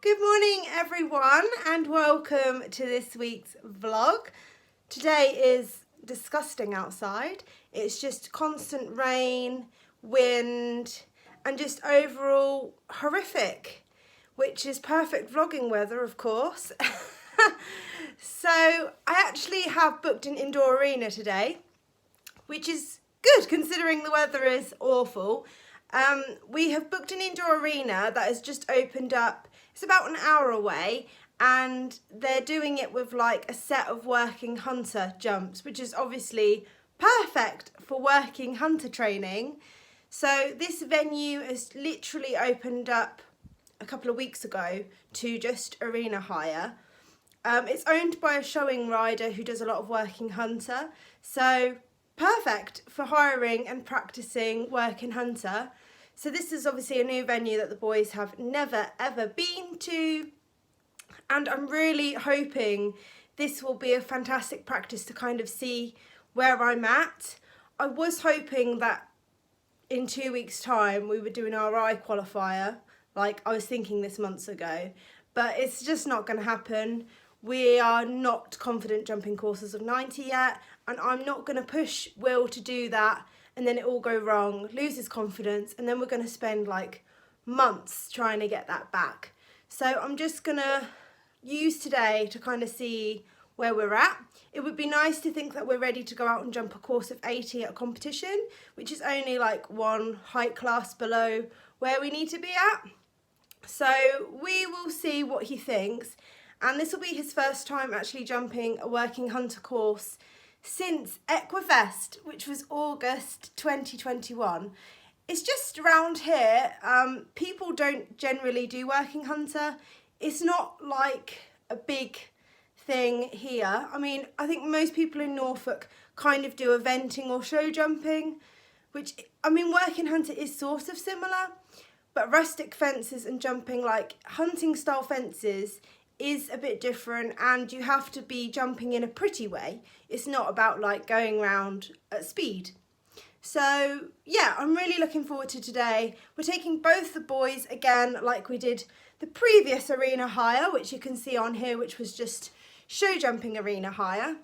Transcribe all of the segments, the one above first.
Good morning everyone and welcome to this week's vlog. Today is disgusting outside. It's just constant rain, wind and just overall horrific, which is perfect vlogging weather of course. So I actually have booked an indoor arena today, which is good considering the weather is awful. We have booked an indoor arena that has just opened up. It's about an hour away and they're doing it with like a set of working hunter jumps, which is obviously perfect for working hunter training. So this venue has literally opened up a couple of weeks ago to just arena hire. It's owned by a showing rider who does a lot of working hunter, so perfect for hiring and practicing working hunter. So this is obviously a new venue that the boys have never ever been to, and I'm really hoping this will be a fantastic practice to kind of see where I'm at. I was hoping that in 2 weeks' time we were doing our I qualifier, like I was thinking this months ago, but it's just not going to happen. We are not confident jumping courses of 90 yet, and I'm not going to push Will to do that and then it all go wrong, lose his confidence, and then we're going to spend like months trying to get that back. So I'm just going to use today to kind of see where we're at. It would be nice to think that we're ready to go out and jump a course of 80 at a competition, which is only like one height class below where we need to be at. So we will see what he thinks. And this will be his first time actually jumping a working hunter course since Equifest, which was August 2021. It's just around here, people don't generally do working hunter. It's not like a big thing here. I mean, I think most people in Norfolk kind of do eventing or show jumping, which, I mean, working hunter is sort of similar, but rustic fences and jumping like hunting style fences is a bit different, and you have to be jumping in a pretty way. It's not about like going around at speed. So yeah, I'm really looking forward to today. We're taking both the boys again like we did the previous arena hire, which you can see on here, which was just show jumping arena hire,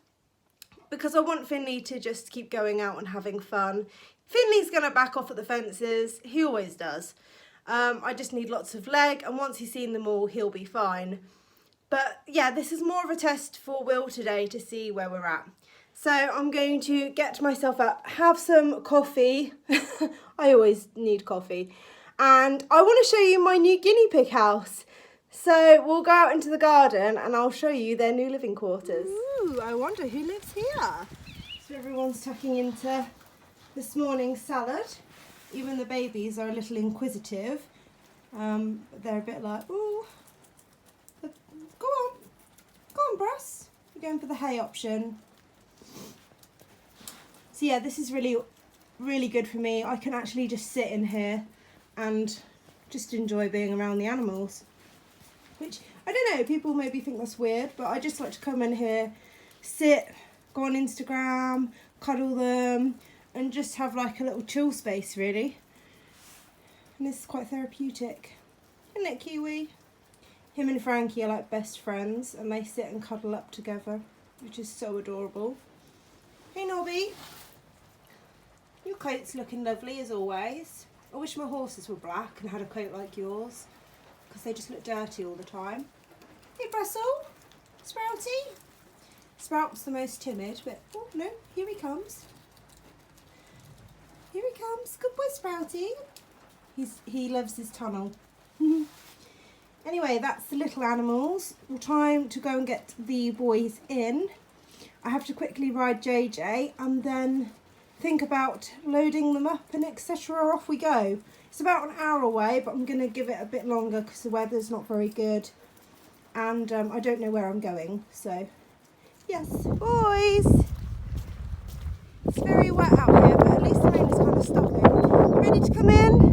because I want Finley to just keep going out and having fun. Finley's gonna back off at the fences, he always does. I just need lots of leg, and once he's seen them all, he'll be fine. But yeah, this is more of a test for Will today to see where we're at. So I'm going to get myself up, have some coffee. I always need coffee. And I want to show you my new guinea pig house. So we'll go out into the garden and I'll show you their new living quarters. Ooh, I wonder who lives here. So everyone's tucking into this morning's salad. Even the babies are a little inquisitive. They're a bit like, ooh. Go on, Bruss. We're going for the hay option. So yeah, this is really, really good for me. I can actually just sit in here and just enjoy being around the animals. Which, I don't know, people maybe think that's weird, but I just like to come in here, sit, go on Instagram, cuddle them, and just have like a little chill space, really. And this is quite therapeutic. Isn't it, Kiwi? Him and Frankie are like best friends and they sit and cuddle up together, which is so adorable. Hey Nobby, your coat's looking lovely as always. I wish my horses were black and had a coat like yours, because they just look dirty all the time. Hey Brussel, Sprouty. Sprout's the most timid, but oh no, here he comes. Here he comes, good boy Sprouty. He loves his tunnel. Anyway, that's the little animals. Time to go and get the boys in. I have to quickly ride JJ and then think about loading them up and etc. Off we go. It's about an hour away, but I'm going to give it a bit longer because the weather's not very good. And I don't know where I'm going. So, yes, boys. It's very wet out here, but at least the rain is kind of stopping. You ready to come in?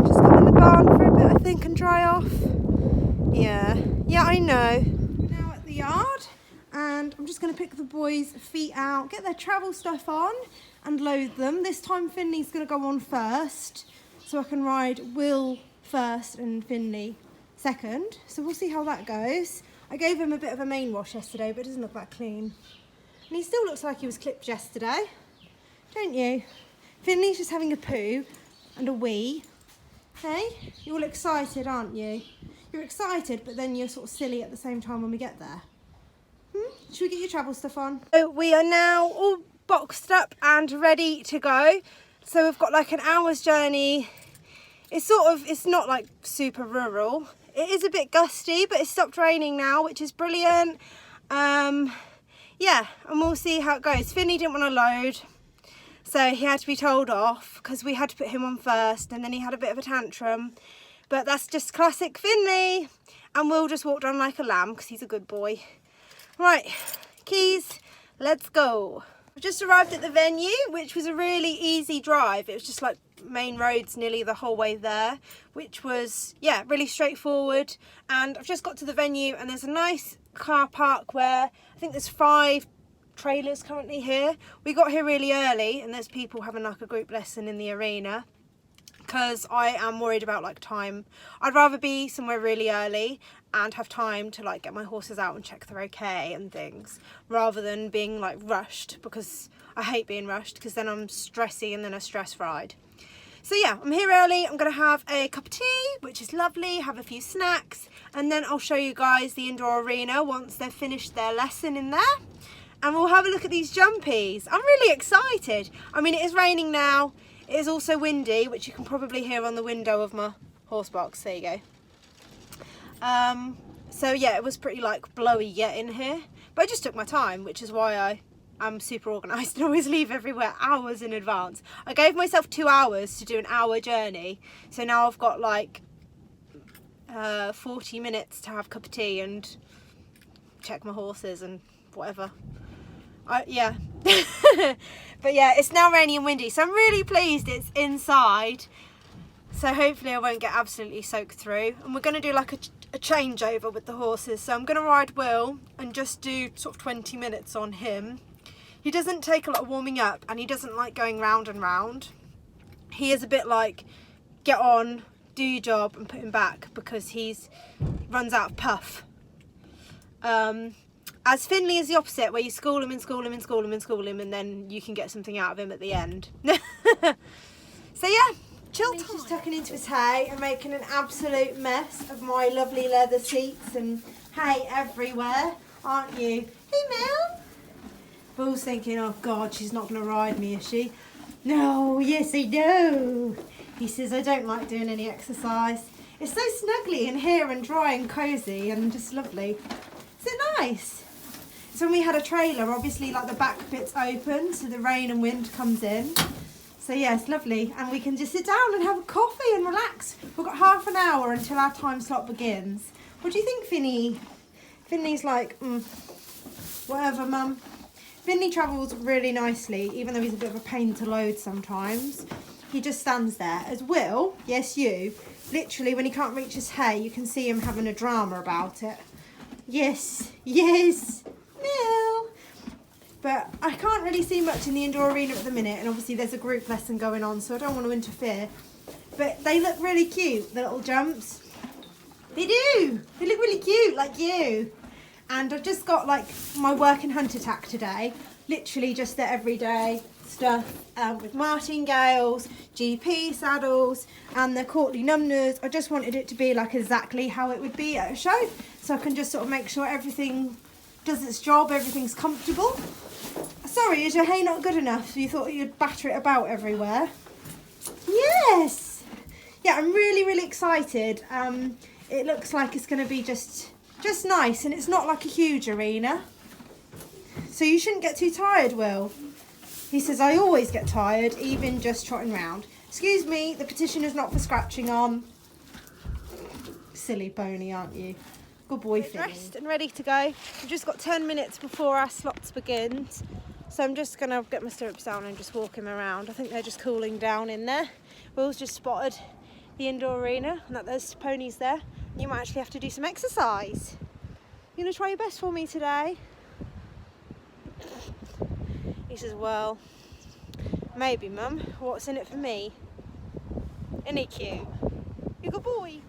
Just come in the barn for a bit, I think, and dry off. Yeah, I know. We're now at the yard, and I'm just going to pick the boys' feet out, get their travel stuff on, and load them. This time Finley's going to go on first, so I can ride Will first and Finley second, so we'll see how that goes. I gave him a bit of a mane wash yesterday, but it doesn't look that clean. And he still looks like he was clipped yesterday, don't you? Finley's just having a poo and a wee. Hey, you're all excited, aren't you? You're excited, but then you're sort of silly at the same time when we get there. Should we get your travel stuff on? So we are now all boxed up and ready to go. So we've got like an hour's journey. It's not like super rural. It is a bit gusty, but it's stopped raining now, which is brilliant. Yeah, and we'll see how it goes. Finley didn't want to load, so he had to be told off because we had to put him on first, and then he had a bit of a tantrum. But that's just classic Finley, and we'll just walk down like a lamb because he's a good boy. Right, keys, let's go. I've just arrived at the venue, which was a really easy drive. It was just like main roads nearly the whole way there, which was, yeah, really straightforward. And I've just got to the venue, and there's a nice car park where I think there's 5 trailers currently here. We got here really early, and there's people having like a group lesson in the arena because I am worried about like time. I'd rather be somewhere really early and have time to like get my horses out and check they're okay and things, rather than being like rushed, because I hate being rushed because then I'm stressy and then a stress ride. So yeah, I'm here early. I'm gonna have a cup of tea, which is lovely, have a few snacks, and then I'll show you guys the indoor arena once they've finished their lesson in there. And we'll have a look at these jumpies. I'm really excited. I mean, it is raining now. It is also windy, which you can probably hear on the window of my horse box. There you go. So yeah, it was pretty like blowy getting here, but I just took my time, which is why I'm super organised and always leave everywhere hours in advance. I gave myself 2 hours to do an hour journey, so now I've got like 40 minutes to have a cup of tea and check my horses and whatever. Yeah. But yeah, it's now rainy and windy, so I'm really pleased it's inside, so hopefully I won't get absolutely soaked through. And we're going to do like a changeover with the horses, so I'm going to ride Will and just do sort of 20 minutes on him. He doesn't take a lot of warming up, and he doesn't like going round and round. He is a bit like, get on, do your job and put him back, because he's runs out of puff. As Finley is the opposite, where you school him and school him and school him and school him, and then you can get something out of him at the end. So yeah, chill time. He's just tucking into his hay and making an absolute mess of my lovely leather seats and hay everywhere, aren't you? Hey Mel! Will's thinking, oh God, she's not going to ride me, is she? No, yes I do. He says, I don't like doing any exercise. It's so snuggly in here and dry and cosy and just lovely. Is it nice? So when we had a trailer, obviously like the back bit's open, so the rain and wind comes in. So yeah, it's lovely. And we can just sit down and have a coffee and relax. We've got half an hour until our time slot begins. What do you think, Finny? Finley's like, whatever, Mum. Finley travels really nicely, even though he's a bit of a pain to load sometimes. He just stands there. As Will, yes you, literally when he can't reach his hay, you can see him having a drama about it. Yes, yes, no. But I can't really see much in the indoor arena at the minute, and obviously there's a group lesson going on, so I don't want to interfere. But they look really cute, the little jumps. They do. They look really cute, like you. And I've just got like my work and hunt attack today. Literally just the everyday stuff with martingales, GP saddles and the Courtly numbers. I just wanted it to be like exactly how it would be at a show. So I can just sort of make sure everything does its job, everything's comfortable. Sorry, is your hay not good enough? So you thought you'd batter it about everywhere? Yes! Yeah, I'm really, really excited. It looks like it's going to be just nice, and it's not like a huge arena. So you shouldn't get too tired, Will. He says, I always get tired, even just trotting round. Excuse me, the petition is not for scratching on. Silly pony, aren't you? Good boy, Finley. Dressed and ready to go. We've just got 10 minutes before our slots begins. So I'm just going to get my stirrups down and just walk him around. I think they're just cooling down in there. Will's just spotted the indoor arena and that there's ponies there. You might actually have to do some exercise. You going to try your best for me today? He says, well, maybe, Mum. What's in it for me? Isn't he cute? You're a good boy.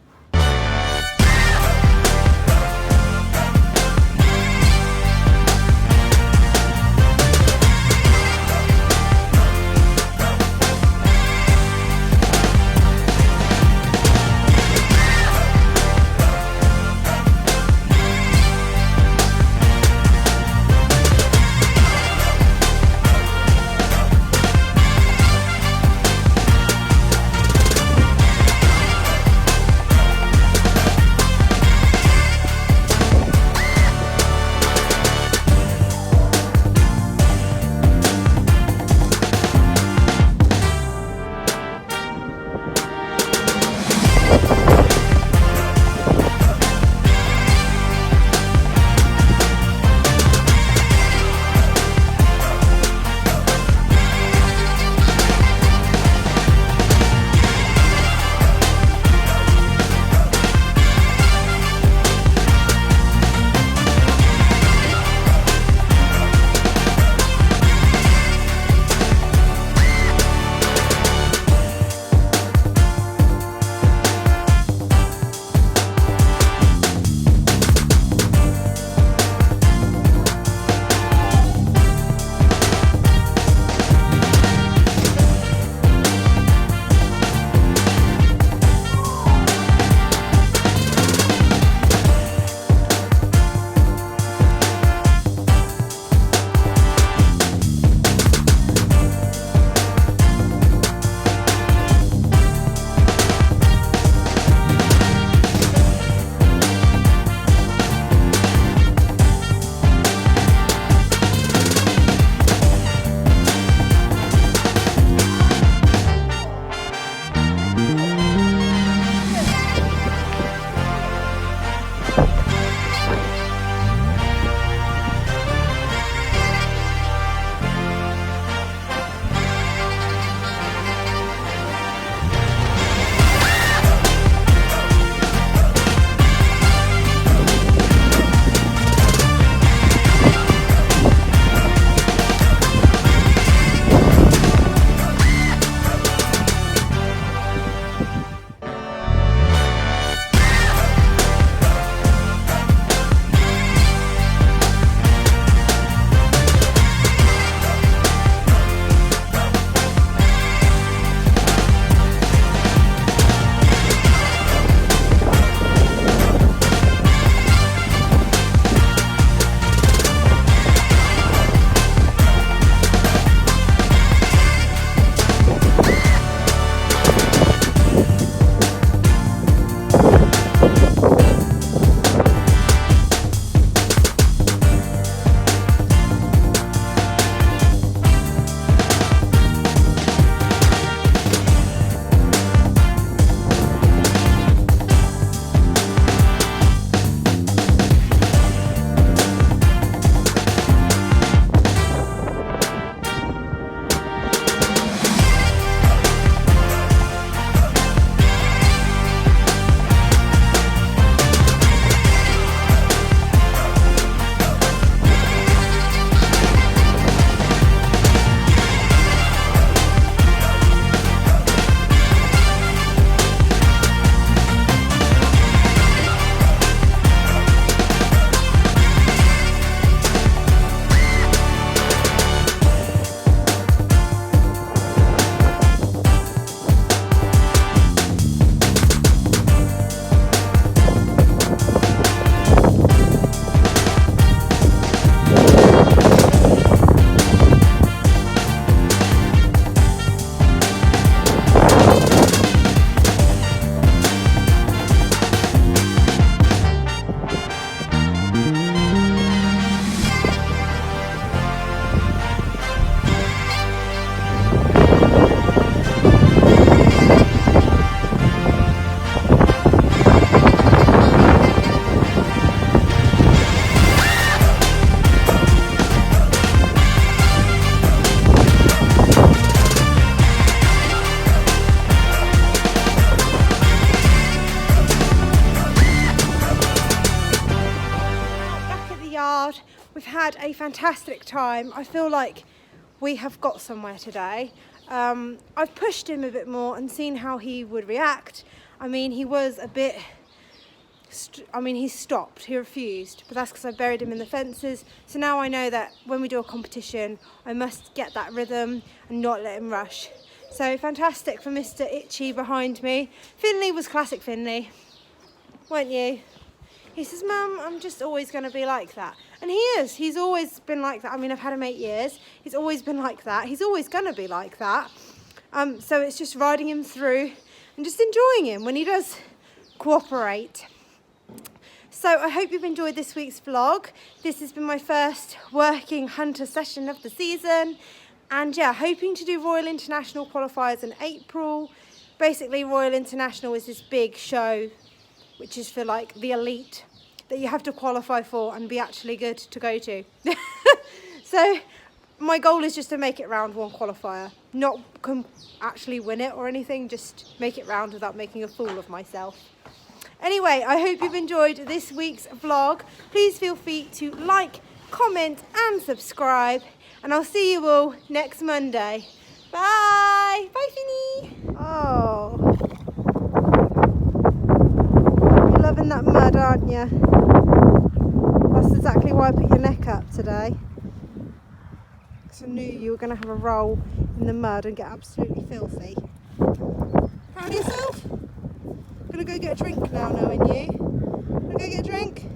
we've had a fantastic time. I feel like we have got somewhere today. I've pushed him a bit more and seen how he would react. I mean, he was a bit, he stopped, he refused, but that's because I buried him in the fences. So now I know that when we do a competition, I must get that rhythm and not let him rush. So fantastic for Mr. Itchy behind me. Finley was classic Finley, weren't you? He says, Mum, I'm just always going to be like that. And he is. He's always been like that. I mean, I've had him 8 years. He's always been like that. He's always going to be like that. So it's just riding him through and just enjoying him when he does cooperate. So I hope you've enjoyed this week's vlog. This has been my first working hunter session of the season. And yeah, hoping to do Royal International qualifiers in April. Basically, Royal International is this big show, which is for like the elite, that you have to qualify for and be actually good to go to. So my goal is just to make it round one qualifier, not actually win it or anything, just make it round without making a fool of myself. Anyway, I hope you've enjoyed this week's vlog. Please feel free to like, comment and subscribe, and I'll see you all next Monday. Bye! Bye, Finny! Oh. You're loving that mud, aren't you? That's exactly why I put your neck up today. Because I knew you were going to have a roll in the mud and get absolutely filthy. Proud of yourself? Gonna go get a drink now, knowing you. Gonna go get a drink?